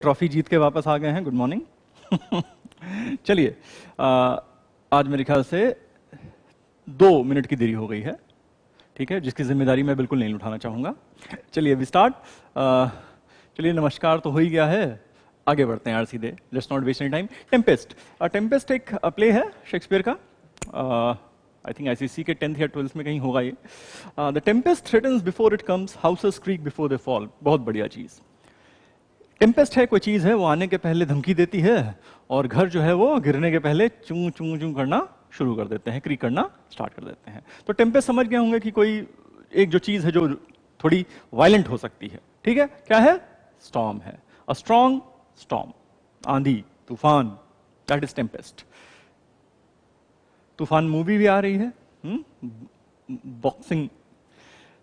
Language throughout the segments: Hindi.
ट्रॉफी जीत के वापस आ गए हैं। Good morning. चलिए, आज मेरे ख्याल से 2 मिनट की देरी हो गई है, ठीक है, जिसकी जिम्मेदारी मैं बिल्कुल नहीं उठाना चाहूंगा। चलिए अभी स्टार्ट। चलिए, नमस्कार तो हो ही गया है, आगे बढ़ते हैं यार सीधे। Let's not waste any time. Tempest. Tempest एक प्ले है शेक्सपियर का। आई थिंक आईसीसी के 10th या 12th में कहीं होगा ये। The Tempest threatens before it comes, houses creek before they fall. बहुत बढ़िया चीज। टेम्पेस्ट है, कोई चीज है, वो आने के पहले धमकी देती है और घर जो है वो गिरने के पहले चूं चूं चूं करना शुरू कर देते हैं, क्रीक करना स्टार्ट कर देते हैं। तो टेम्पेस्ट समझ गए होंगे कि कोई एक जो चीज है जो थोड़ी वायलेंट हो सकती है, ठीक है। क्या है? स्टॉर्म है। अ स्ट्रॉन्ग स्टॉर्म, आंधी, तूफान, दैट इज टेम्पेस्ट। तूफान मूवी भी आ रही है, बॉक्सिंग।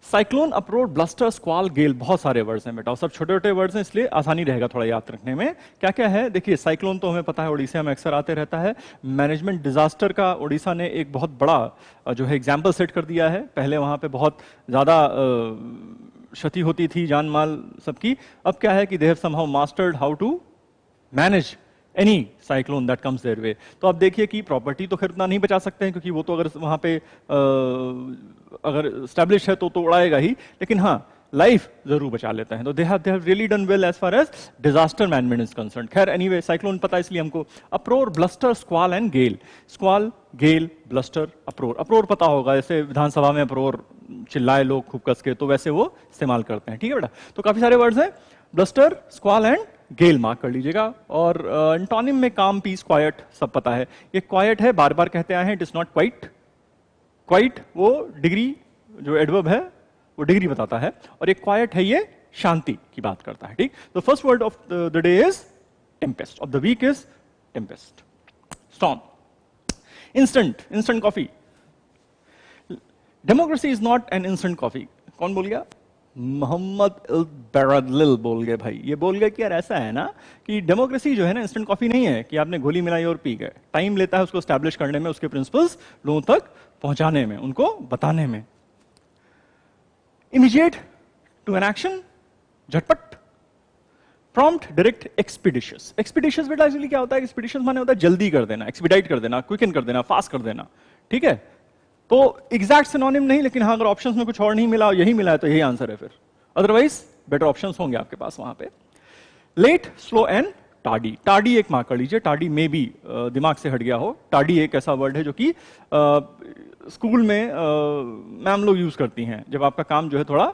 साइक्लोन, अप्रोच, ब्लस्टर, स्क्वाल, गेल, बहुत सारे वर्ड्स हैं बेटा, सब छोटे छोटे वर्ड्स हैं, इसलिए आसानी रहेगा थोड़ा याद रखने में। क्या क्या है देखिए। साइक्लोन तो हमें पता है, उड़ीसा में अक्सर आते रहता है। मैनेजमेंट डिजास्टर का उड़ीसा ने एक बहुत बड़ा जो है एग्जाम्पल सेट कर दिया है। पहले वहां पे बहुत ज्यादा क्षति होती थी, जान माल सबकी। अब क्या है कि they have somehow mastered how to manage any cyclone that comes their way. तो आप देखिए कि प्रॉपर्टी तो खैर उतना नहीं बचा सकते हैं, क्योंकि वो तो अगर वहां पे अगर स्टैब्लिश है तो उड़ाएगा ही, लेकिन हाँ लाइफ जरूर बचा लेते हैं। तो they have really done well as far as disaster management is concern. खैर एनीवे, साइक्लोन पता है इसलिए हमको। Uproar, bluster, squall and gale. Squall, gale, bluster, uproar. Uproar पता होगा, जैसे विधानसभा में अप्रोर चिल्लाए लोग खूब कस के, तो वैसे वो इस्तेमाल करते हैं, ठीक है बेटा। तो काफी सारे वर्ड्स हैं, bluster, squall and Gayle, mark कर लीजिएगा। और एंटोनिम में काम, पीस, क्वाइट, सब पता है। ये क्वाइट है, बार बार कहते आए हैं, it is not quite. Quite वो डिग्री, जो एडवर्ब है वो डिग्री बताता है, और एक क्वाइट है ये शांति की बात करता है, ठीक। तो first word of the day is tempest, of the week is tempest. Storm. Instant, instant coffee. Democracy is not an instant coffee. कौन बोल गया? मोहम्मद बरदलिल बोल गए भाई। ये बोल गए कि यार ऐसा है ना कि डेमोक्रेसी जो है ना इंस्टेंट कॉफी नहीं है कि आपने गोली मिलाई और पी गए। टाइम लेता है उसको एस्टैब्लिश करने में, उसके प्रिंसिपल्स लोगों तक पहुंचाने में, उनको बताने में। इमीडिएट टू एन एक्शन, झटपट। Prompt, direct, expeditious. एक्सपीडिशियस बेटा एक्चुअली क्या होता है? एक्सपीडिशियस माने होता है जल्दी कर देना, एक्सपीडाइट कर देना, क्विकन कर देना, फास्ट कर देना, ठीक है। तो एग्जैक्ट सिनोनिम नहीं, लेकिन हाँ अगर ऑप्शंस में कुछ और नहीं मिला, यही मिला है तो यही आंसर है फिर। अदरवाइज बेटर ऑप्शंस होंगे आपके पास वहां पे। Late, slow and tardy. Tardy एक मार्क कर लीजिए, टार्डी में भी दिमाग से हट गया हो। टार्डी एक ऐसा वर्ड है जो कि स्कूल में मैम लोग यूज करती हैं जब आपका काम जो है थोड़ा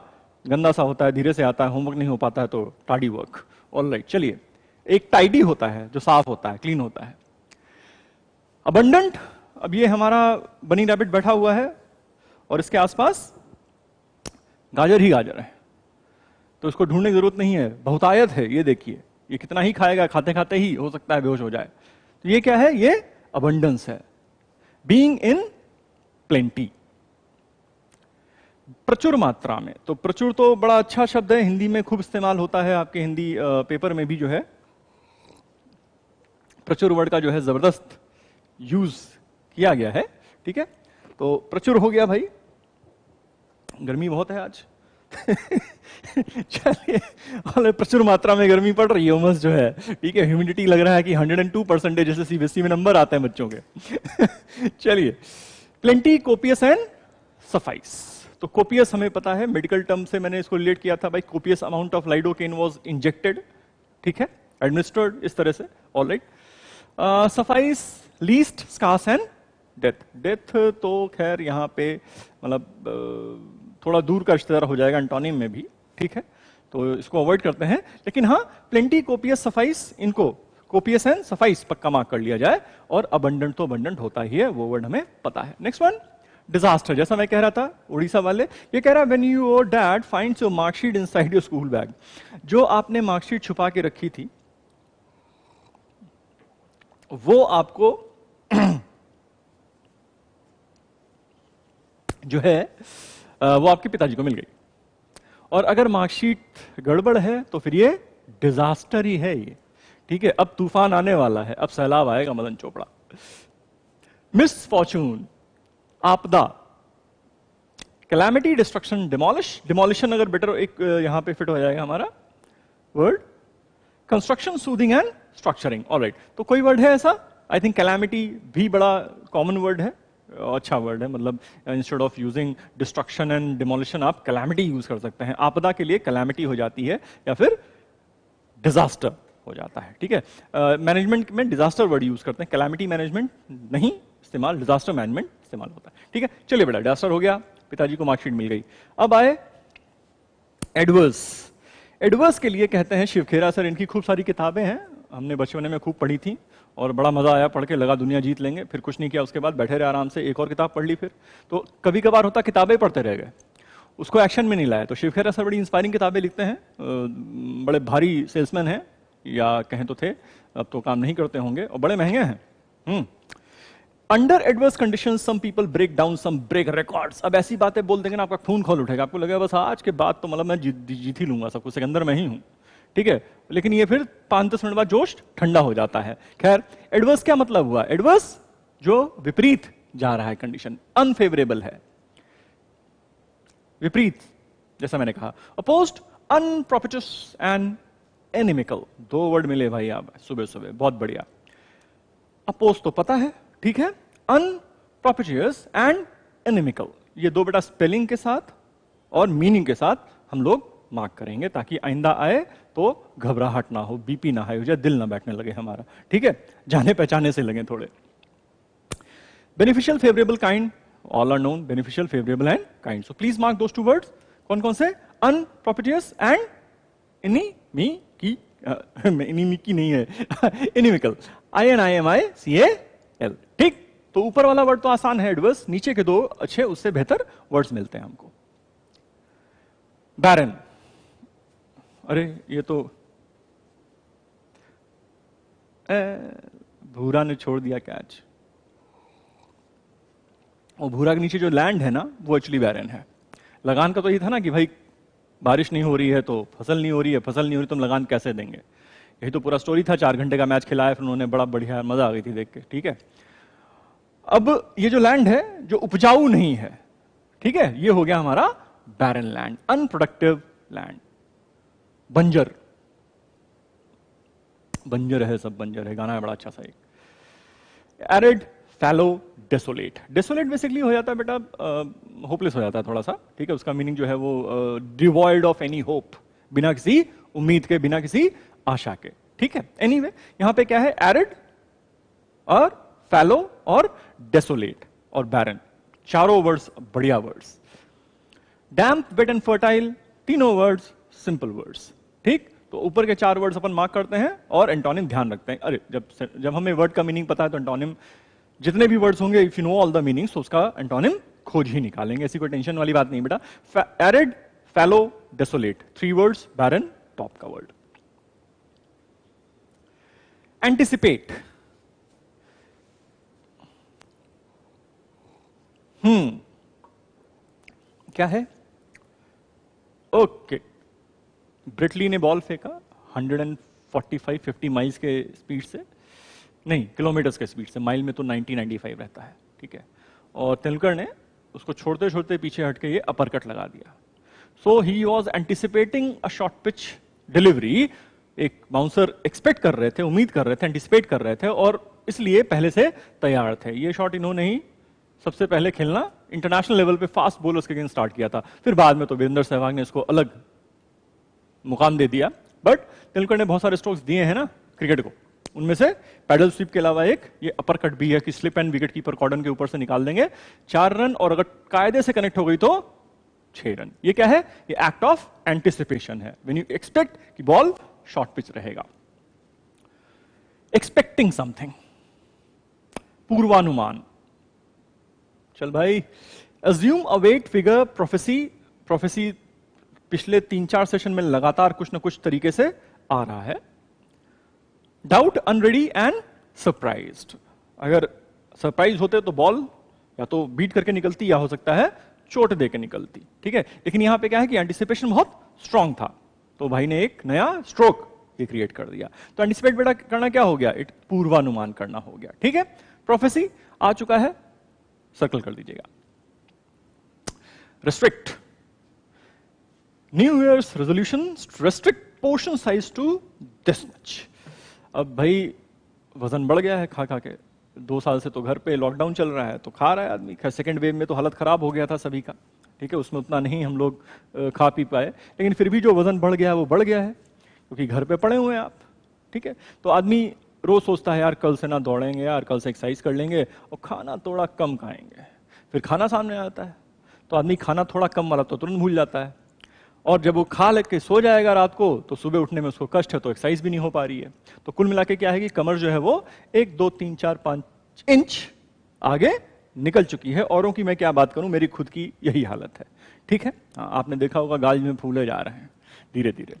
गंदा सा होता है, धीरे से आता है, होमवर्क नहीं हो पाता है, तो टार्डी वर्क। ऑलराइट, चलिए। एक टाइडी होता है जो साफ होता है, क्लीन होता है। अबंडेंट, अब ये हमारा बनी रैबिट बैठा हुआ है और इसके आसपास गाजर ही गाजर है, तो इसको ढूंढने की जरूरत नहीं है, बहुतायत है। ये देखिए, ये कितना ही खाएगा, खाते खाते ही हो सकता है बेहोश हो जाए। तो ये क्या है? ये अबंडेंस है। बीइंग इन प्लेंटी, प्रचुर मात्रा में। तो प्रचुर तो बड़ा अच्छा शब्द है, हिंदी में खूब इस्तेमाल होता है, आपके हिंदी पेपर में भी जो है प्रचुर वर्ड का जो है जबरदस्त यूज किया गया है, ठीक है। तो प्रचुर हो गया भाई, गर्मी बहुत है आज। चलिए, प्रचुर मात्रा में गर्मी पड़ रही है, उमस जो है, ठीक है। ह्यूमिडिटी लग रहा है कि 102% जैसे सीबीएसई में नंबर आते हैं बच्चों के। चलिए, प्लेंटी, कोपियस एंड सफाइस। तो कोपियस हमें पता है, मेडिकल टर्म से मैंने इसको रिलेट किया था भाई। Copious amount of lidocaine was injected, ठीक है, एडमिनिस्टर्ड, इस तरह से। Alright. Suffice, least, scars and death. Death तो खैर यहाँ पे मतलब थोड़ा दूर का रिश्तेदार हो जाएगा एंटोनिम में भी, ठीक है, तो इसको अवॉइड करते हैं। लेकिन हाँ, प्लेंटी, कोपियस, सफाइस, इनको कोपियस एंड सफाइस पक्का मार्क कर लिया जाए। और अबंडेंट तो अबंडेंट होता ही है, वो वर्ड हमें पता है। Next one, disaster. जैसा मैं कह रहा था उड़ीसा वाले, ये कह रहा है when your dad finds your marksheet inside your school bag. जो आपने मार्कशीट छुपा के रखी थी वो आपको जो है वो आपके पिताजी को मिल गई। और अगर मार्कशीट गड़बड़ है तो फिर ये डिजास्टर ही है ये, ठीक है। अब तूफान आने वाला है, अब सैलाब आएगा मदन चोपड़ा। मिस फॉर्चून, आपदा। Calamity, destruction, demolish. डिमोलिशन अगर बेटर एक यहां पे फिट हो जाएगा हमारा word. Construction, soothing and structuring. Alright, तो कोई वर्ड है ऐसा? आई थिंक कैलामिटी भी बड़ा कॉमन वर्ड है, अच्छा वर्ड है, मतलब instead of using destruction and demolition आप कैलामिटी यूज कर सकते हैं। आपदा के लिए कैलामिटी हो जाती है या फिर डिजास्टर हो जाता है, ठीक है। मैनेजमेंट में डिजास्टर वर्ड यूज करते हैं, कैलामिटी मैनेजमेंट नहीं इस्तेमाल, डिजास्टर मैनेजमेंट इस्तेमाल होता है, ठीक है। चलिए बेटा, डिजास्टर हो गया, पिताजी को मार्कशीट मिल गई। अब आए एडवर्स। एडवर्स के लिए कहते हैं शिवखेरा सर, इनकी खूब सारी किताबें हैं, हमने बचपन में खूब पढ़ी थी और बड़ा मजा आया पढ़ के, लगा दुनिया जीत लेंगे, फिर कुछ नहीं किया, उसके बाद बैठे रहे आराम से, एक और किताब पढ़ ली फिर। तो कभी कभार होता किताबें पढ़ते रह गए, उसको एक्शन में नहीं लाया। तो शिवखेरा सर बड़ी इंस्पायरिंग किताबें लिखते हैं, बड़े भारी सेल्समैन हैं, या कहें तो थे, अब तो काम नहीं करते होंगे, और बड़े महंगे हैं। Under adverse condition some people break down, some break records. अब ऐसी बातें बोल देंगे ना, आपका खून खोल उठेगा, आपको लगेगा बस आज के बाद तो मतलब मैं जीत ही लूंगा सब कुछ, सिकंदर में ही हूं, ठीक है। लेकिन ये फिर 5-10 मिनट बाद जोश ठंडा हो जाता है। खैर, एडवर्स क्या मतलब हुआ? एडवर्स जो विपरीत जा रहा है कंडीशन, अनफेवरेबल है, विपरीत, जैसा मैंने कहा। Opposed, unpropitious and inimical. 2 word मिले भाई आप सुबह सुबह, बहुत बढ़िया। अपोज तो पता है, ठीक है, अनप्रोपिटियस एंड एनिमिकल, ये 2 बेटा स्पेलिंग के साथ और मीनिंग के साथ हम लोग मार्क करेंगे, ताकि आइंदा आए तो घबराहट ना हो, बीपी ना हाई हो जाए, दिल ना बैठने लगे हमारा, ठीक है, जाने पहचाने से लगे थोड़े। Beneficial, favourable, kind, all are known, beneficial, favourable and kind. So please mark those 2 words. कौन कौन से? अनप्रोपिटियस एंड इनिमिकी नहीं है इनिमिकल, INIMICAL, ठीक। तो ऊपर वाला वर्ड तो आसान है एडवर्स, नीचे के 2 अच्छे, उससे बेहतर वर्ड्स मिलते हैं हमको। बैरन, अरे ये तो भूरा ने छोड़ दिया कैच। और भूरा के नीचे जो लैंड है ना, वो एक्चुअली बैरन है। लगान का तो ये था ना कि भाई बारिश नहीं हो रही है तो फसल नहीं हो रही है, फसल नहीं हो रही तो हम लगान कैसे देंगे, यही तो पूरा स्टोरी था। 4 घंटे का मैच खिलाया फिर उन्होंने, बड़ा बढ़िया, मजा आ गई थी देख के, ठीक है। अब ये जो लैंड है जो उपजाऊ नहीं है, ठीक है, ये हो गया हमारा बैरन लैंड, अनप्रोडक्टिव लैंड, बंजर, बंजर है, सब बंजर है, गाना है बड़ा अच्छा सा एक। एरिड, फैलो, डेसोलेट। डेसोलेट बेसिकली हो जाता है बेटा, होपलेस हो जाता है थोड़ा सा, ठीक है, उसका मीनिंग जो है वो डिवॉइड ऑफ एनी होप, बिना किसी उम्मीद के, बिना किसी आशा के, ठीक है। एनीवे, यहां पे क्या है? एरिड और फैलो और डेसोलेट और बैरन, चारों वर्ड्स बढ़िया words. Damp, wet and fertile, तीनों वर्ड्स सिंपल वर्ड्स, ठीक। तो ऊपर के 4 वर्ड्स अपन मार्क करते हैं और एंटोनिम ध्यान रखते हैं। अरे जब हमें वर्ड का मीनिंग पता है तो एंटोनिम, जितने भी वर्ड्स होंगे, if you know all the meanings, तो उसका एंटोनिम खोज ही निकालेंगे, ऐसी कोई टेंशन वाली बात नहीं बेटा। एरिड, फैलो, डेसोलेट, 3 वर्ड्स, बैरन टॉप का वर्ड। एंटिसिपेट, क्या है? ओके, ब्रिटली ने बॉल फेंका 145-50 माइल्स के स्पीड से, नहीं किलोमीटर्स के स्पीड से, माइल में तो 90-95 रहता है, ठीक है। और तेंदुलकर ने उसको छोड़ते छोड़ते पीछे हटके ये अपरकट लगा दिया। So he was anticipating a short pitch delivery. एक बाउंसर एक्सपेक्ट कर रहे थे, उम्मीद कर रहे थे, एंटिसिपेट कर रहे थे, और इसलिए पहले से तैयार थे। ये शॉट इन्होंने ही सबसे पहले खेलना इंटरनेशनल लेवल पे फास्ट बॉलर्स के अगेंस्ट स्टार्ट किया था, फिर बाद में तो वीरेंद्र सहवाग ने इसको अलग मुकाम दे दिया। बट तेंदुलकर ने बहुत सारे स्ट्रोक्स दिए हैं ना क्रिकेट को, उनमें से पैडल स्वीप के अलावा एक ये अपर कट भी है कि स्लिप एंड विकेट कीपर कॉर्डन के ऊपर से निकाल देंगे, 4 रन, और अगर कायदे से कनेक्ट हो गई तो 6 रन। ये क्या है? ये एक्ट ऑफ एंटिसिपेशन है, व्हेन यू एक्सपेक्ट कि बॉल शॉर्ट पिच रहेगा। एक्सपेक्टिंग समथिंग, पूर्वानुमान। चल भाई, assume, await, figure, prophecy. Prophecy पिछले 3-4 सेशन में लगातार कुछ ना कुछ तरीके से आ रहा है। Doubt, unready and surprised. अगर सरप्राइज होते तो बॉल या तो बीट करके निकलती या हो सकता है चोट दे के निकलती, ठीक है। लेकिन यहां पे क्या है कि एंटिसिपेशन बहुत स्ट्रांग था, तो भाई ने एक नया स्ट्रोक ये क्रिएट कर दिया। तो एंटिसिपेट बेटा करना क्या हो गया? एक पूर्वानुमान करना हो गया, ठीक है। प्रोफेसी आ चुका है, सर्कल कर दीजिएगा। Restrict, new year's resolution, restrict portion size to this much. अब भाई वजन बढ़ गया है खा खा के, 2 साल से तो घर पे लॉकडाउन चल रहा है तो खा रहा है आदमी। खैर सेकेंड वेव में तो हालत खराब हो गया था सभी का, ठीक है, उसमें उतना नहीं हम लोग खा पी पाए, लेकिन फिर भी जो वजन बढ़ गया है वो बढ़ गया है क्योंकि घर पे पड़े हुए हैं आप, ठीक है। तो आदमी रोज सोचता है यार कल से ना दौड़ेंगे, यार कल से एक्सरसाइज कर लेंगे, और खाना थोड़ा कम खाएंगे। फिर खाना सामने आता है तो आदमी खाना थोड़ा कम वाला तो तुरंत भूल जाता है, और जब वो खा लेके सो जाएगा रात को तो सुबह उठने में उसको कष्ट है, तो एक्सरसाइज भी नहीं हो पा रही है। तो कुल मिला के क्या है कि कमर जो है वो 1 2 3 4 5 इंच आगे निकल चुकी है। औरों की मैं क्या बात करूं, मेरी खुद की यही हालत है, ठीक है। हाँ, आपने देखा होगा गाल में फूले जा रहे हैं धीरे धीरे।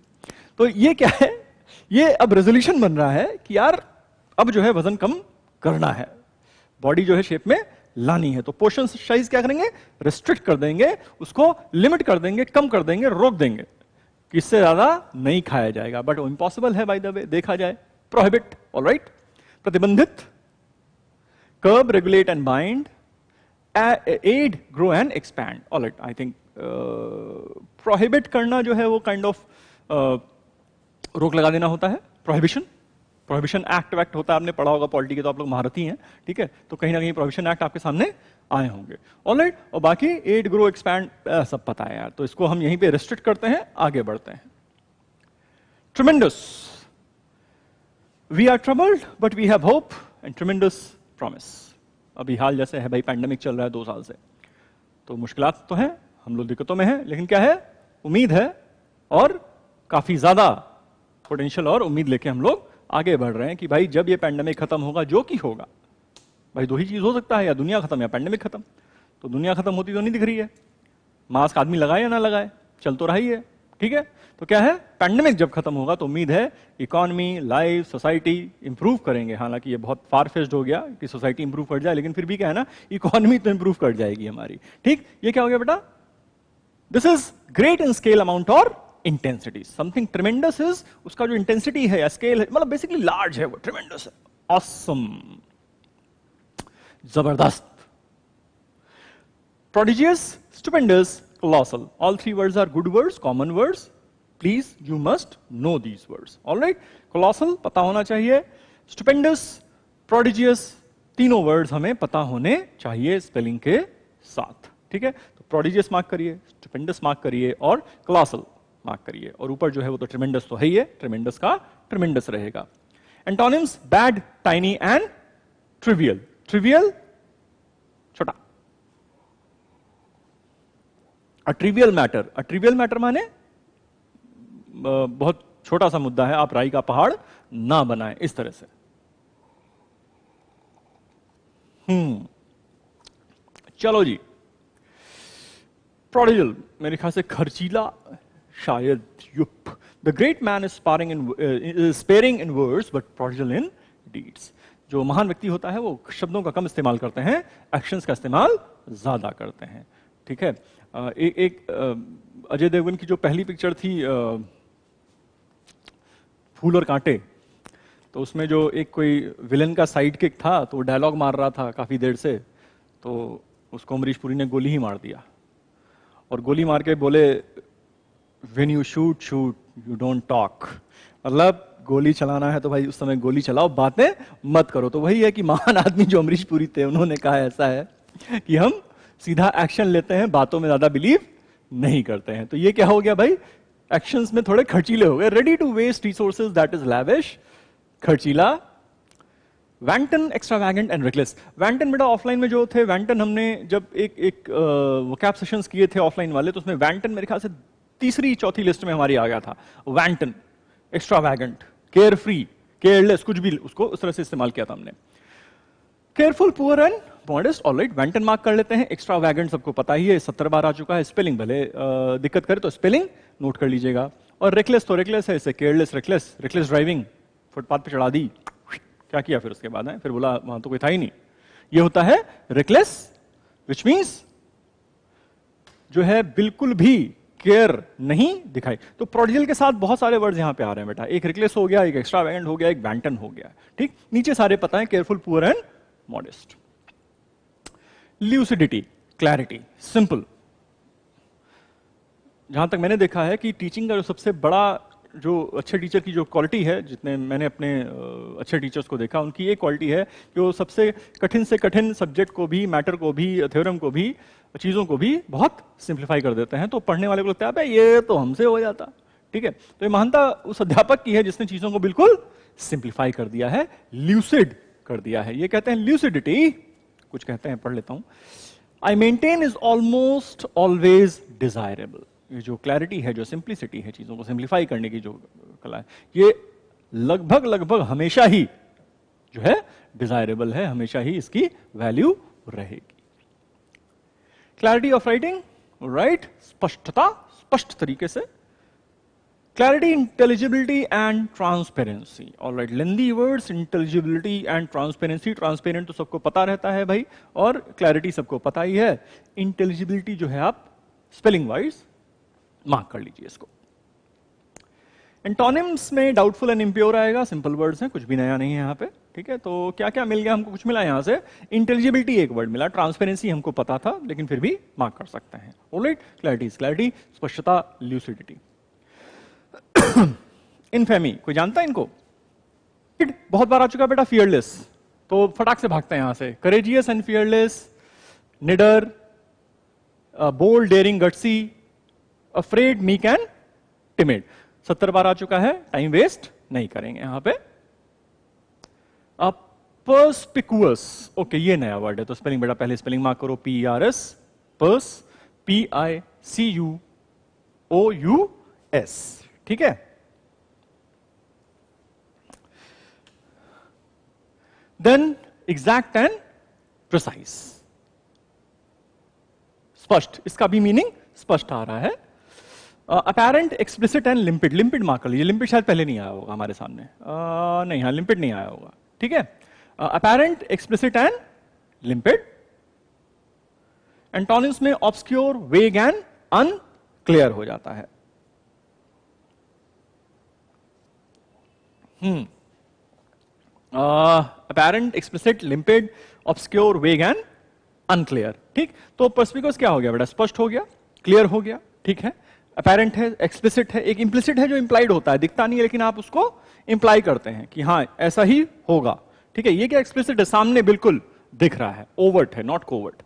तो ये क्या है, ये अब रेजोल्यूशन बन रहा है कि यार अब जो है वजन कम करना है, बॉडी जो है शेप में लानी है। तो पोर्शन साइज क्या करेंगे, रिस्ट्रिक्ट कर देंगे, उसको लिमिट कर देंगे, कम कर देंगे, रोक देंगे कि इससे ज्यादा नहीं खाया जाएगा। बट वो इम्पॉसिबल है बाय द वे, देखा जाए। प्रोहिबिट, ऑलराइट, प्रतिबंधित, curb, regulate and bind, aid, grow and expand, alright. I think prohibit करना जो है वो काइंड ऑफ रोक लगा देना होता है, प्रोहिबिशन। प्रोहिबिशन एक्ट होता है, आपने पढ़ा होगा पॉलिटी के, तो आप लोग महारथी हैं, ठीक है। तो कहीं ना कहीं प्रोहिबिशन एक्ट आपके सामने आए होंगे, ऑलराइट। और बाकी एड, ग्रो, एक्सपैंड सब पता है यार, तो इसको हम यहीं पे रिस्ट्रिक्ट करते हैं, आगे बढ़ते हैं। Tremendous, we are troubled but we have hope and tremendous promise. अभी हाल जैसे है भाई, पैंडेमिक चल रहा है 2 साल से, तो मुश्किलात तो हैं, हम लोग दिक्कतों में हैं, लेकिन क्या है, उम्मीद है, और काफी ज्यादा पोटेंशियल और उम्मीद लेके हम लोग आगे बढ़ रहे हैं कि भाई जब ये पैंडेमिक खत्म होगा, जो कि होगा, भाई 2 ही चीज हो सकता है, या दुनिया खत्म या पैंडेमिक खत्म। तो दुनिया खत्म होती तो नहीं दिख रही है, मास्क आदमी लगाए या ना लगाए, चल तो रहा ही है, ठीक है। तो क्या है, पैंडेमिक जब खत्म होगा तो उम्मीद है इकोनॉमी, लाइफ, सोसाइटी इंप्रूव करेंगे। हालांकि ये बहुत फार फेच्ड हो गया कि सोसाइटी इंप्रूव कर जाए, लेकिन फिर भी क्या है ना, इकोनॉमी तो इंप्रूव कर जाएगी हमारी, ठीक। ये क्या हो गया बेटा, this is great in scale, amount और इंटेंसिटी। समथिंग ट्रेमेंडस इज, उसका जो इंटेंसिटी है या स्केल है, मतलब बेसिकली लार्ज है, वो ट्रेमेंडस है, ऑसम, जबरदस्त। prodigious, stupendous, colossal. All 3 words are good words, common words. Please, you must know these words. All right? Colossal पता होना चाहिए, stupendous, prodigious, तीनों words हमें पता होने चाहिए स्पेलिंग के साथ, ठीक है। तो prodigious मार्क करिए, stupendous मार्क करिए, और colossal मार्क करिए। और ऊपर जो है वो तो tremendous तो है ही है, tremendous का tremendous रहेगा। Antonyms, bad, tiny and trivial. Trivial, छोटा। अट्रिवियल मैटर माने बहुत छोटा सा मुद्दा है, आप राई का पहाड़ ना बनाएं, इस तरह से। चलो जी, प्रोडिजल मेरे ख्याल से खर्चीला, शायद yup. The great man is sparing in words but prodigal in deeds. जो महान व्यक्ति होता है वो शब्दों का कम इस्तेमाल करते हैं, एक्शंस का इस्तेमाल ज्यादा करते हैं, ठीक है। एक अजय देवगन की जो पहली पिक्चर थी फूल और कांटे, तो उसमें जो एक कोई विलन का साइड किक था, तो वो डायलॉग मार रहा था काफी देर से, तो उसको अमरीश पुरी ने गोली ही मार दिया, और गोली मार के बोले, when you shoot shoot you don't talk. मतलब गोली चलाना है तो भाई उस समय गोली चलाओ, बातें मत करो। तो वही है कि महान आदमी जो अमरीश पुरी थे, उन्होंने कहा ऐसा है कि हम सीधा एक्शन लेते हैं, बातों में ज्यादा बिलीव नहीं करते हैं। तो ये क्या हो गया भाई, एक्शंस में थोड़े खर्चीले हो गए। Ready to waste resources, that is lavish, खर्चीला। Wanton, एक्स्ट्रावैगेंट and रिकलेस। वैंटन बेटा ऑफलाइन में जो थे, वैंटन हमने जब एक वोकैब सेशंस किए थे ऑफलाइन वाले, तो उसमें वैंटन मेरे ख्याल से तीसरी चौथी लिस्ट में हमारी आ गया था। वैंटन, एक्स्ट्रावैगेंट, केयर फ्री, केयरलेस, कुछ भी उसको उस तरह से इस्तेमाल किया था हमने। Careful, poor and modest, alright, wanton mark कर लेते हैं। एक्स्ट्रावैगेंट सबको पता ही है, 70 बार आ चुका है। स्पेलिंग भले दिक्कत करे तो स्पेलिंग नोट कर लीजिएगा। और रेकलेस तो रेकलेस है, इसे careless, reckless, reckless driving, footpath पे चढ़ा दी, क्या किया फिर उसके बाद है, फिर बोला वहां तो कोई था ही नहीं। ये होता है रेकलेस, विच मीन्स जो है बिल्कुल भी केयर नहीं दिखाई। तो प्रोडिजल के साथ बहुत सारे वर्ड्स यहां पे आ रहे हैं बेटा, एक रिकलेस हो गया, एक एक्स्ट्रावैगेंट हो गया, एक वैंटन हो गया, ठीक। नीचे सारे पता है, careful, poor and modest. Lucidity, clarity, simple. जहां तक मैंने देखा है कि टीचिंग का जो सबसे बड़ा जो अच्छे टीचर की जो क्वालिटी है, जितने मैंने अपने अच्छे टीचर्स को देखा, उनकी एक क्वालिटी है कि वो सबसे कठिन से कठिन सब्जेक्ट को भी, मैटर को भी, थ्योरम को भी, चीज़ों को भी बहुत सिंप्लीफाई कर देते हैं। तो पढ़ने वाले को लगता है अबे ये तो हमसे हो जाता। ठीक है, तो ये महानता उस अध्यापक की है जिसने चीज़ों को बिल्कुल सिंप्लीफाई कर दिया है, ल्यूसिड कर दिया है। ये कहते हैं ल्यूसिडिटी। कुछ कहते हैं, पढ़ लेता हूं। I maintain is almost always desirable. ये जो क्लैरिटी है, जो सिंप्लिसिटी है, चीजों को सिंप्लीफाई करने की जो कला है, ये लगभग लगभग हमेशा ही जो है डिजायरेबल है, हमेशा ही इसकी वैल्यू रहेगी। क्लैरिटी ऑफ राइटिंग, राइट, स्पष्टता, स्पष्ट तरीके से। Clarity, intelligibility and transparency. All right, lengthy words, intelligibility and transparency. Transparent तो सबको पता रहता है भाई, और clarity सबको पता ही है। Intelligibility जो है आप spelling wise मार्क कर लीजिए इसको। Antonyms में doubtful and impure आएगा, simple words हैं, कुछ भी नया नहीं है यहाँ पे। ठीक है, तो क्या क्या मिल गया हमको? कुछ मिला यहाँ से। Intelligibility एक वर्ड मिला, transparency हमको पता था लेकिन फिर भी मार्क कर सकते हैं। All right, clarity is clarity, स्पष्टता, lucidity। इनफेमी, कोई जानता है इनको? बहुत बार आ चुका बेटा। फियरलेस, तो फटाक से भागते हैं यहां से। करेजियस एंड फियरलेस, निडर, bold, daring, gutsy, afraid, meek and timid. 70 बार आ चुका है, टाइम वेस्ट नहीं करेंगे यहां पे। पर्सपिकुअस, ओके, ये नया वर्ड है, तो स्पेलिंग बेटा पहले स्पेलिंग मार्क करो। PERS, purse, PICUOUS। ठीक है। देन एग्जैक्ट एंड प्रिसाइज, स्पष्ट, इसका भी मीनिंग स्पष्ट आ रहा है। Apparent, explicit and लिम्पिड। लिम्पिड मार्क कर लीजिए, लिम्पिड शायद पहले नहीं आया होगा हमारे सामने। नहीं, हाँ, लिम्पिड नहीं आया होगा। ठीक है, अपैरेंट, एक्सप्लिसिट एंड लिम्पिड। एंटोनिम्स में ऑब्सक्योर, वेग एंड अनक्लियर हो जाता है। अपैरेंट, एक्सप्लिसिट, लिम्पिड, ऑब्सक्योर, वेग एंड अनक्लियर। ठीक, तो पर्सपिकुअस क्या हो गया बेटा? स्पष्ट हो गया, क्लियर हो गया। ठीक है, अपैरेंट है, एक्सप्लिसिट है, एक इंप्लिसिट है जो इंप्लाइड होता है, दिखता नहीं है लेकिन आप उसको इंप्लाई करते हैं कि हाँ ऐसा ही होगा। ठीक है, ये क्या एक्सप्लिसिट है? सामने बिल्कुल दिख रहा है, ओवर्ट है, नॉट कोवर्ट।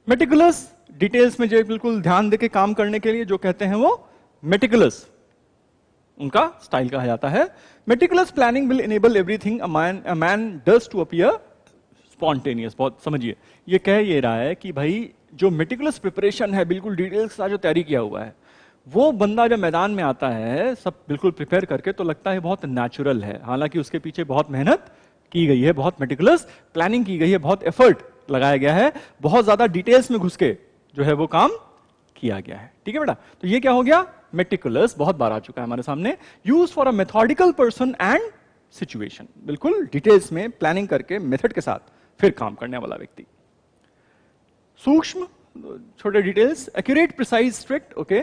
मेटिकुलस, डिटेल्स में जो बिल्कुल ध्यान देके काम करने के लिए जो कहते हैं वो मेटिकुलस, उनका स्टाइल कहा जाता है। Meticulous planning will enable everything a man does to appear spontaneous. बहुत समझिए, ये कह ये रहा है कि भाई जो मेटिकुलस प्रिपरेशन है, बिल्कुल डिटेल्स के साथ जो तैयारी किया हुआ है, वो बंदा जब मैदान में आता है सब बिल्कुल प्रिपेयर करके, तो लगता है बहुत नेचुरल है, हालांकि उसके पीछे बहुत मेहनत की गई है, बहुत मेटिकुलस प्लानिंग की गई है, बहुत एफर्ट लगाया गया है, बहुत ज्यादा डिटेल्स में घुस के जो है वो काम किया गया है। ठीक है बेटा, तो ये क्या हो गया? मेटिकुलस, बहुत बार आ चुका है हमारे सामने। Use for a methodical person and situation, बिल्कुल डिटेल्स में प्लानिंग करके मेथड के साथ फिर काम करने वाला व्यक्ति। सूक्ष्म, छोटे details, accurate, precise, strict, okay.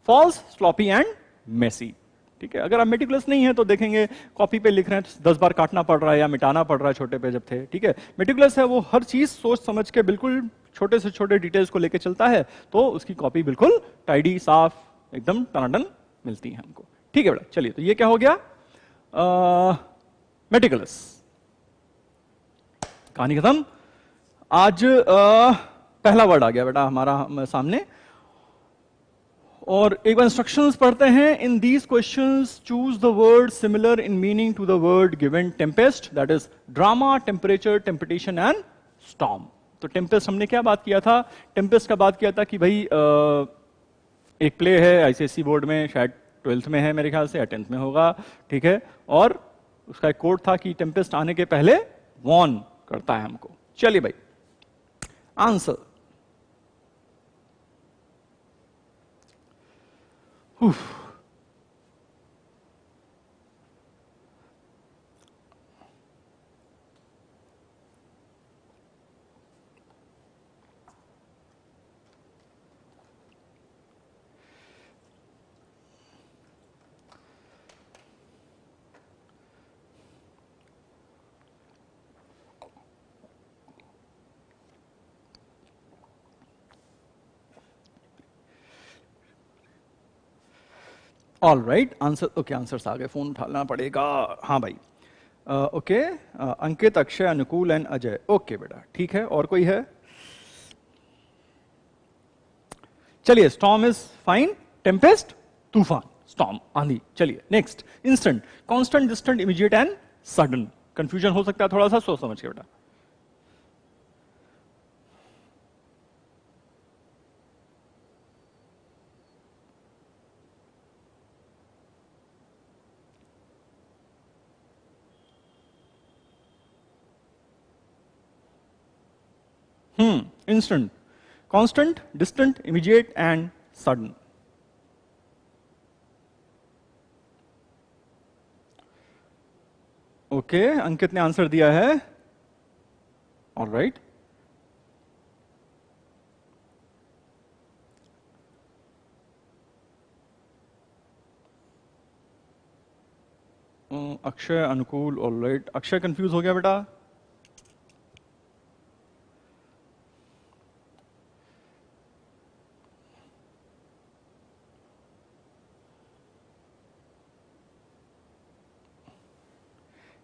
False, sloppy and messy. ठीक है, अगर आप मेटिकुलस नहीं है तो देखेंगे कॉपी पे लिख रहे हैं तो 10 बार काटना पड़ रहा है या मिटाना पड़ रहा है, छोटे पे जब थे। ठीक है, मेटिकुलस है वो हर चीज सोच समझ के बिल्कुल छोटे से छोटे डिटेल्स को लेके चलता है, तो उसकी कॉपी बिल्कुल टाइडी, साफ, एकदम टनाटन मिलती है हमको। ठीक है बेटा, चलिए, तो ये क्या हो गया? मेटिकुलस। कहानी खत्म। आज पहला वर्ड आ गया बेटा हमारा सामने, और एक बार इंस्ट्रक्शंस पढ़ते हैं। In these questions choose the word similar in meaning to the word given. Tempest, that is drama, temperature, temptation and storm. तो टेम्पेस्ट हमने क्या बात किया था? टेम्पेस्ट का बात किया था कि भाई एक प्ले है आईसीएसई बोर्ड में, शायद 12th में है मेरे ख्याल से, या 10th में होगा। ठीक है, और उसका एक कोड था कि टेम्पेस्ट आने के पहले वॉर्न करता है हमको। चलिए भाई, answer. All right, answer okay, answers आ गए, फोन उठाना पड़ेगा। हाँ भाई, ओके, अंकित, अक्षय, अनुकूल एंड अजय। ओके बेटा, ठीक है। और कोई है? चलिए, स्टॉर्म इज फाइन, टेम्पेस्ट तूफान, स्टॉर्म आंधी। चलिए next, instant, constant, distant, immediate and sudden. Confusion हो सकता है थोड़ा सा, सोच समझ के बेटा। Instant, constant, distant, immediate and sudden. Okay, Ankit ने आंसर दिया है। ऑल राइट, अक्षय, अनुकूल। ऑल राइट, अक्षय कंफ्यूज हो गया बेटा।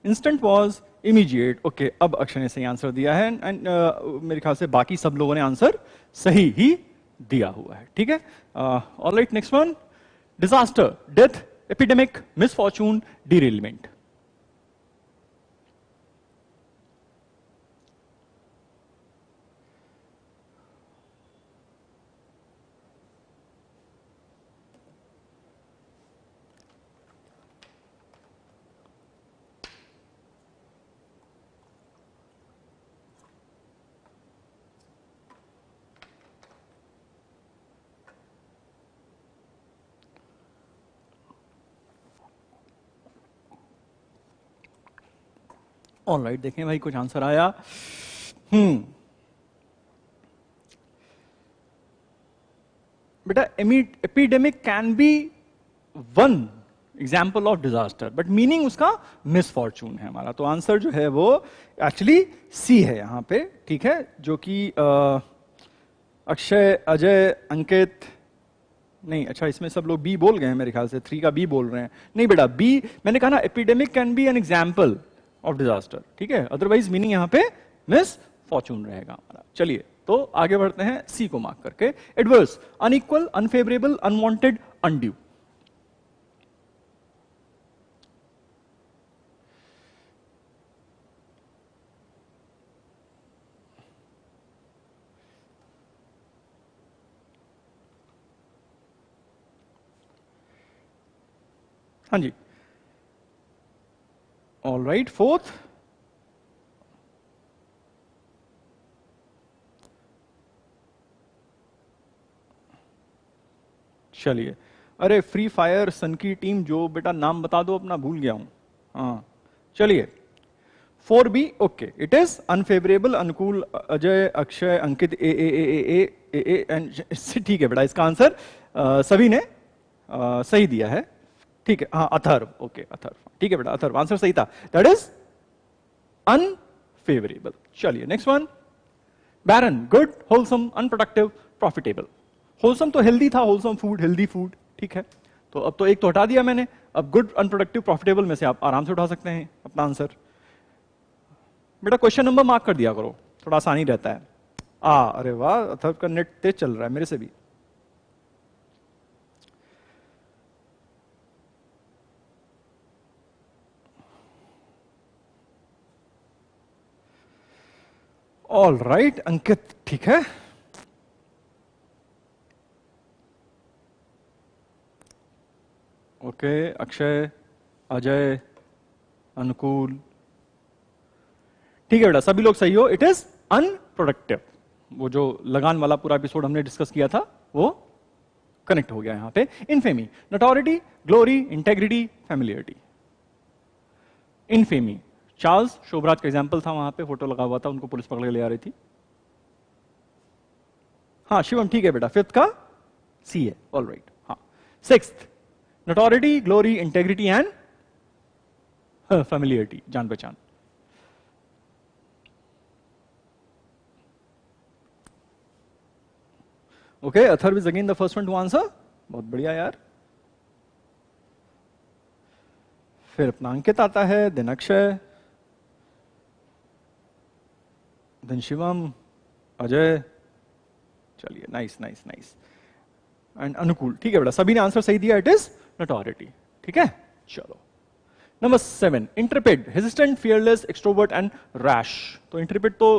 Instant was immediate. ओके, अब अक्षय ने सही आंसर दिया है एंड मेरे ख्याल से बाकी सब लोगों ने आंसर सही ही दिया हुआ है। ठीक है, all right, next one, disaster, death, epidemic, misfortune, derailment. All right, देखें भाई कुछ आंसर आया। बेटा, epidemic can be one example of disaster, but meaning उसका मिसफॉर्चून है हमारा। तो आंसर जो है वो एक्चुअली सी है यहां पे। ठीक है, जो कि अक्षय, अजय, अंकित, नहीं, अच्छा इसमें सब लोग बी बोल गए हैं मेरे ख्याल से, 3 का बी बोल रहे हैं। नहीं बेटा, बी मैंने कहा ना, epidemic can be an example of disaster. ठीक है, अदरवाइज मीनिंग यहां पे मिस फॉर्चून रहेगा हमारा। चलिए, तो आगे बढ़ते हैं सी को मार्क करके। Adverse, unequal, unfavourable, unwanted, undue. हाँ जी, ऑल राइट, फोर्थ, चलिए। अरे फ्री फायर सन की टीम, जो बेटा नाम बता दो अपना, भूल गया हूं। हाँ, चलिए, 4B, okay, it is unfavourable, अनुकूल, अजय, अक्षय, अंकित, ए एंड ठीक है बेटा, इसका आंसर सभी ने सही दिया है। ठीक है, हाँ, अथर्व, ओके, अथर्व, ठीक है बेटा, अथर्व आंसर सही था, दैट इज अनफेवरेबल। चलिए next one, barren, good, wholesome, unproductive, profitable. Wholesome तो हेल्दी था, होलसम फूड, हेल्दी फूड। ठीक है, तो अब तो एक तो हटा दिया मैंने, अब गुड, अनप्रोडक्टिव, प्रॉफिटेबल में से आप आराम से उठा सकते हैं अपना आंसर। बेटा क्वेश्चन नंबर मार्क कर दिया करो, थोड़ा आसानी रहता है। अरे वाह, अथर्व का नेट तेज चल रहा है, मेरे से भी। ऑल राइट, अंकित ठीक है। ओके, अक्षय, अजय, अनुकूल, ठीक है बेटा, सभी लोग सही हो। It is unproductive. वो जो लगान वाला पूरा एपिसोड हमने डिस्कस किया था, वो कनेक्ट हो गया यहां पे। Infamy, notoriety, glory, integrity, familiarity. Infamy, Charles Sobhraj का एग्जाम्पल था, वहां पे फोटो लगा हुआ था, उनको पुलिस पकड़ के ले आ रही थी। हाँ शिवम, ठीक है बेटा, फिफ्थ का सी है, ऑल राइट। हाँ, sixth, notoriety, glory, integrity and familiarity, जान पहचान। Okay, Atharv is again the first one to answer. बहुत बढ़िया यार। फिर अपना अंकित आता है, देन अक्षय, देन शिवम, अजय, चलिए नाइस नाइस नाइस, एंड अनुकूल। ठीक है बेटा, सभी ने आंसर सही दिया, इट इज नोटोरिटी। ठीक है, चलो number 7, interpret, hesitant, fearless, extrovert and rash. तो इंटरप्रेट तो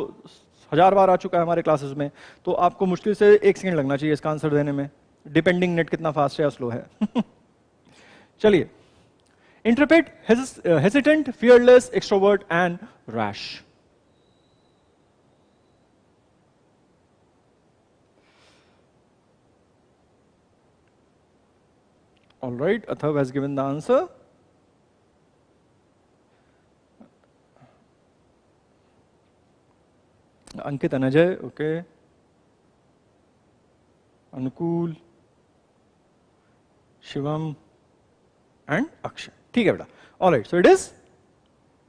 1000 बार आ चुका है हमारे क्लासेस में, तो आपको मुश्किल से 1 सेकंड लगना चाहिए इसका आंसर देने में, डिपेंडिंग नेट कितना फास्ट है या स्लो है। चलिए, interpret, hesitant, fearless, extrovert and rash. All right, Athav has given the answer. Ankit and Ajay, okay. Anukul, Shivam and Akshay. ठीक है बेटा. All right, so it is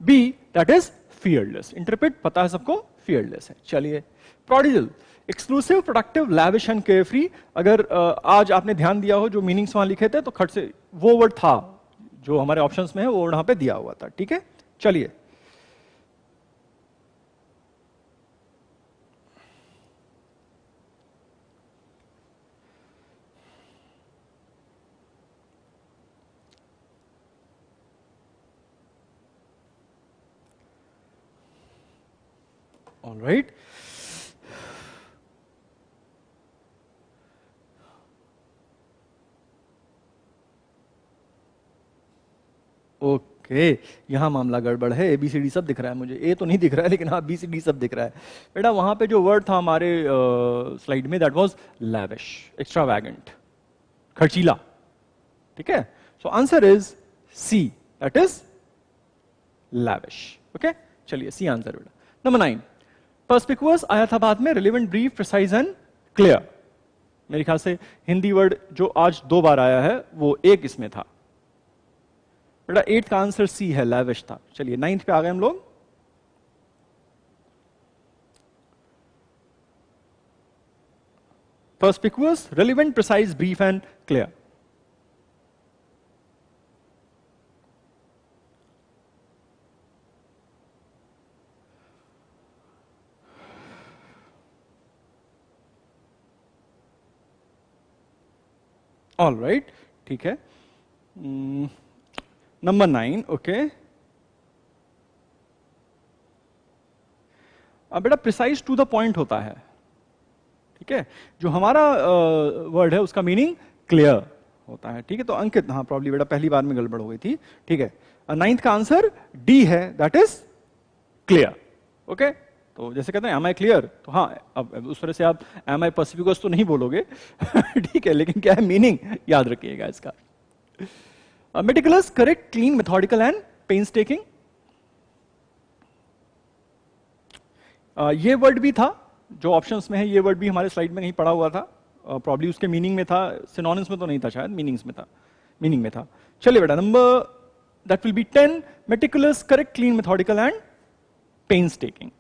B, that is fearless. Interpret पता है सबको, fearless है. चलिए, prodigal, exclusive, productive, lavish and carefree. अगर आज आपने ध्यान दिया हो जो मीनिंग्स वहां लिखे थे, तो खट से वो वर्ड था जो हमारे ऑप्शंस में है, वो वहां पे दिया हुआ था। ठीक है, चलिए ऑलराइट, ओके, यहां मामला गड़बड़ है। एबीसीडी सब दिख रहा है मुझे, ए तो नहीं दिख रहा है, लेकिन हाँ बीसीडी सब दिख रहा है। बेटा वहां पे जो वर्ड था हमारे स्लाइड में, दैट वाज लैविश, एक्स्ट्रावैगेंट, खर्चीला। ठीक है, so answer is C, that is lavish. Okay, चलिए सी आंसर बेटा। नंबर 9, पर्सपिकुअस आया था बाद में, relevant, brief, precise and clear. मेरे ख्याल से हिंदी वर्ड जो आज 2 बार आया है वो एक इसमें था बेटा। 8 का आंसर सी है, लैविश था। चलिए 9th पे आ गए हम लोग। Perspicuous, relevant, precise, brief and clear. All right, ठीक है। Number 9, okay. अब बेटा प्रिसाइज टू द पॉइंट होता है। ठीक है, जो हमारा वर्ड है उसका मीनिंग क्लियर होता है। ठीक है, तो अंकित, हाँ प्रॉब्ली बेटा पहली बार में गड़बड़ हो गई थी। ठीक है, 9th का आंसर डी है, दैट इज क्लियर। ओके, तो जैसे कहते हैं एम आई क्लियर, तो हाँ अब उस तरह से आप एम आई पर्सिफिकस तो नहीं बोलोगे। ठीक है, लेकिन क्या है मीनिंग याद रखिएगा इसका। Meticulous, correct, clean, methodical and painstaking. ये वर्ड भी था जो ऑप्शंस में है, ये वर्ड भी हमारे स्लाइड में नहीं पढ़ा हुआ था, प्रॉब्ली उसके मीनिंग में था, सिनोनिम्स में तो नहीं था शायद, मीनिंग्स में था, मीनिंग में था। चलिए बेटा, number that will be 10, meticulous, correct, clean, methodical and painstaking.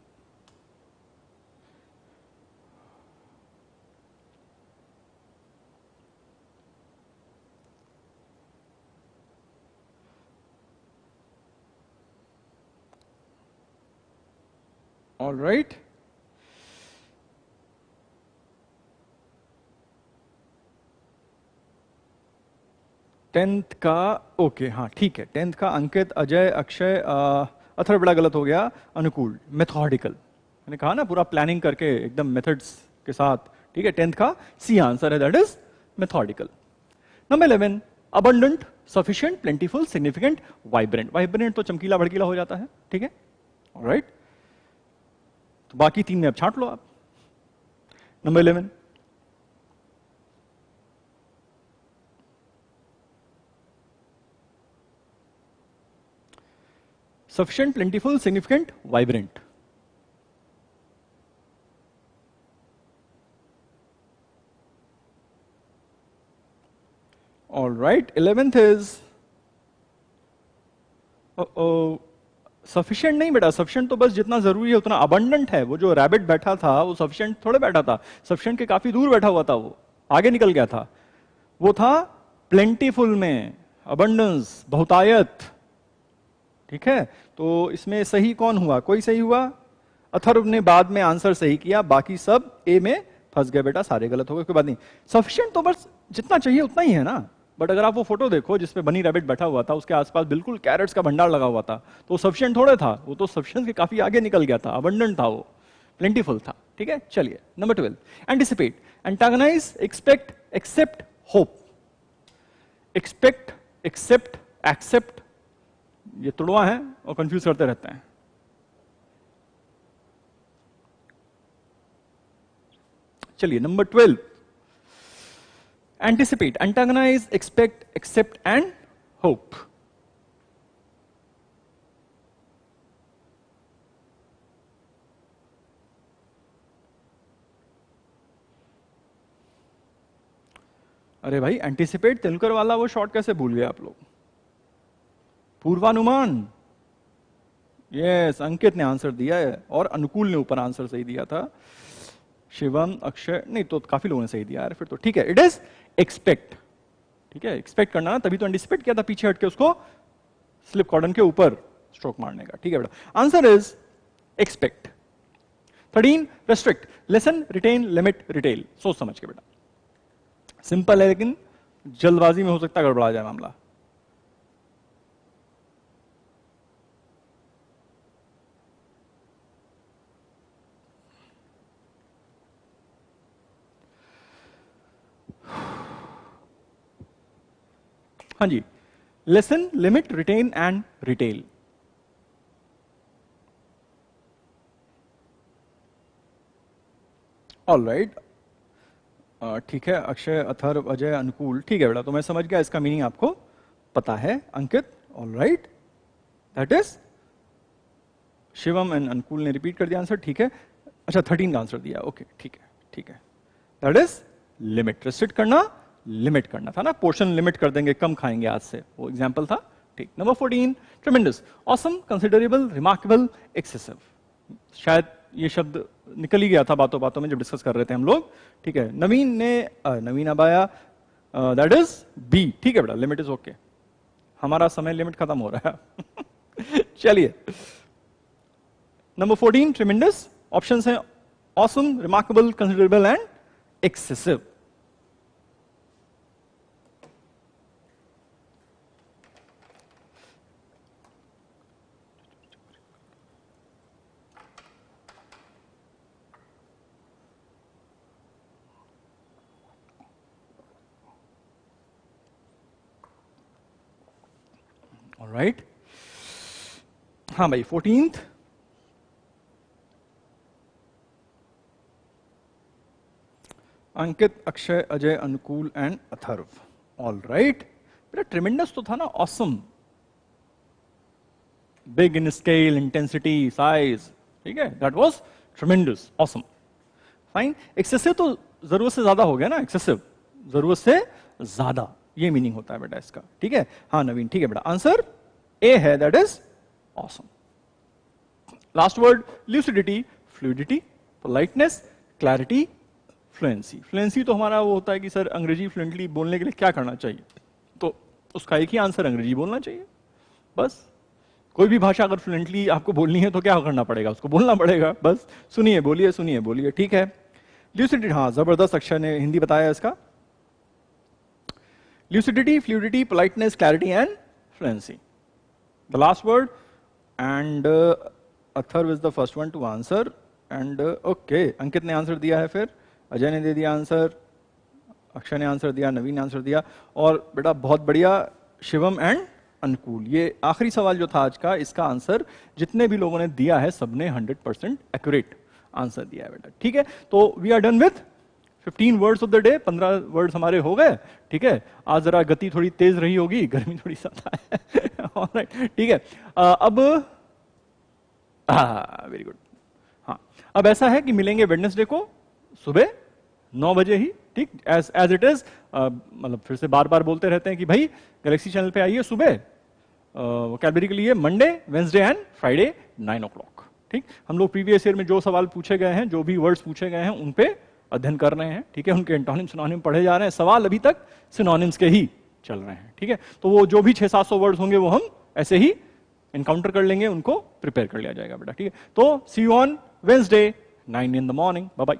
All right. Tenth का ओके, हाँ ठीक है। 10th का अंकित, अजय, अक्षय, अथर बड़ा गलत हो गया, अनुकूल, मेथोडिकल। मैंने कहा ना पूरा प्लानिंग करके एकदम मेथड्स के साथ। ठीक है, 10th का सी आंसर है, that is methodical. Number 11, abundant, sufficient, plentiful, significant, vibrant. Vibrant तो चमकीला भड़कीला हो जाता है। ठीक है, ऑलराइट, तो बाकी 3 में अब छांट लो आप। Number 11, sufficient, plentiful, significant, vibrant. All right, 11th is sufficient नहीं बेटा, सफिशिएंट तो बस जितना जरूरी है उतना। अबंडेंट है, वो जो रैबिट बैठा था वो सफिशिएंट थोड़े बैठा था, सफिशिएंट के काफी दूर बैठा हुआ था, वो आगे निकल गया था। वो था प्लेंटीफुल में, अबंडेंस, बहुतायत। ठीक है, तो इसमें सही कौन हुआ? कोई सही हुआ? अथर्व ने बाद में आंसर सही किया, बाकी सब ए में फंस गए बेटा, सारे गलत हो गए, कोई बात नहीं। सफिशिएंट तो बस जितना चाहिए उतना ही है ना। बट अगर आप वो फोटो देखो जिसपे बनी रैबिट बैठा हुआ था, उसके आसपास बिल्कुल कैरेट्स का भंडार लगा हुआ था, तो सफिशिएंट थोड़े था, वो तो सफिशिएंट के काफी आगे निकल गया था, अबंडेंट था, वो प्लेंटीफुल था। ठीक है, चलिए number 12, anticipate, antagonise, expect, accept, hope. Expect, accept, accept, ये तुड़वा है और कंफ्यूज करते रहते हैं। चलिए number 12, anticipate, antagonise, expect, accept and hope. अरे भाई, एंटिसिपेट तेलुकर वाला वो शॉर्ट कैसे भूल गए आप लोग? पूर्वानुमान। यस, अंकित ने आंसर दिया है और अनुकूल ने ऊपर आंसर सही दिया था। शिवम, अक्षय नहीं तो काफी लोगों ने सही दिया यार, फिर तो ठीक है। It is expect. ठीक है, एक्सपेक्ट करना ना, तभी तो एंटिसिपेट किया था, पीछे हटके उसको स्लिप कॉर्डन के ऊपर स्ट्रोक मारने का। ठीक है बेटा, answer is expect. 13, restrict, lessen, retain, limit, retail. सोच समझ के बेटा, सिंपल है लेकिन जल्दबाजी में हो सकता है गड़बड़ा जाए मामला। हाँ जी, lesson, limit, retain and retail. All right, ठीक है। अक्षय, अथर्व, अजय, अनुकूल, ठीक है बेटा, तो मैं समझ गया, इसका मीनिंग आपको पता है। Ankit, all right, that is Shivam and Anukul ने रिपीट कर दिया आंसर। ठीक है, अच्छा 13 का आंसर दिया, ओके ठीक है, ठीक है। दैट इज लिमिट, रेस्ट्रिक्ट करना, लिमिट करना था ना, पोर्शन लिमिट कर देंगे, कम खाएंगे आज से, वो एग्जांपल था। ठीक, number 14, ट्रेमेंडस, awesome, considerable, remarkable, excessive. शायद ये शब्द निकल ही गया था बातों बातों में जब डिस्कस कर रहे थे हम लोग। ठीक है, नवीन ने नवीन अब आया, दैट इज बी। ठीक है बेटा, लिमिट इज ओके। हमारा समय लिमिट खत्म हो रहा है। चलिए नंबर 14, ट्रेमेंडस, ऑप्शंस हैं awesome, remarkable, considerable and excessive. Alright, हाँ भाई 14th, अंकित, अक्षय, अजय, अनुकूल एंड अथर्व। ऑल राइट बेटा, ट्रेमेंडस तो था ना, awesome, big in scale, intensity, size. ठीक है, that was ट्रेमेंडस, awesome, fine. Excessive तो जरूरत से ज्यादा हो गया ना, एक्सेसिव जरूरत से ज्यादा, ये मीनिंग होता है बेटा इसका। ठीक है, हाँ नवीन, ठीक है बेटा, आंसर ए है, that is awesome. Last word, lucidity, fluidity, politeness, clarity, fluency. Fluency तो हमारा वो होता है कि सर अंग्रेजी फ्लुएंटली बोलने के लिए क्या करना चाहिए, तो उसका एक ही आंसर, अंग्रेजी बोलना चाहिए बस। कोई भी भाषा अगर फ्लुएंटली आपको बोलनी है तो क्या करना पड़ेगा, उसको बोलना पड़ेगा बस। सुनिए बोलिए, सुनिए बोलिए, ठीक है। ल्यूसिडिटी, हाँ जबरदस्त, अक्षय ने हिंदी बताया इसका। Lucidity, fluidity, politeness, clarity and fluency. The last word, and Atharv is the first one to answer, and okay, Ankit ने आंसर दिया है, फिर अजय ने दे दिया आंसर, अक्षय ने आंसर दिया, नवीन ने आंसर दिया, और बेटा बहुत बढ़िया शिवम एंड अनुकूल। ये आखिरी सवाल जो था आज का, इसका आंसर जितने भी लोगों ने दिया है सबने 100% एक्यूरेट आंसर दिया है बेटा। ठीक है, तो we are done with 15 words of the day. 15 words हमारे हो गए। ठीक है, आज जरा गति थोड़ी तेज रही होगी, गर्मी थोड़ी ज्यादा है। ऑलराइट, ठीक है, अब वेरी गुड। हाँ, अब ऐसा है कि मिलेंगे वेडनेसडे को सुबह 9 बजे ही। ठीक, एज इट इज, मतलब फिर से बार बार बोलते रहते हैं कि भाई गैलेक्सी चैनल पे आइए सुबह वोकैबुलरी के लिए, Monday, Wednesday and Friday 9 o'clock। ठीक, हम लोग प्रीवियस ईयर में जो सवाल पूछे गए हैं, जो भी वर्ड्स पूछे गए हैं, उन पे अध्ययन कर रहे हैं। ठीक है, उनके एंटोनिम सिनोनिम पढ़े जा रहे हैं। सवाल अभी तक सिनोनिम्स के ही चल रहे हैं। ठीक है, तो वो जो भी 600-700 वर्ड्स होंगे वो हम ऐसे ही एनकाउंटर कर लेंगे, उनको प्रिपेयर कर लिया जाएगा बेटा, ठीक है। तो see you on Wednesday 9 in the morning. Bye bye.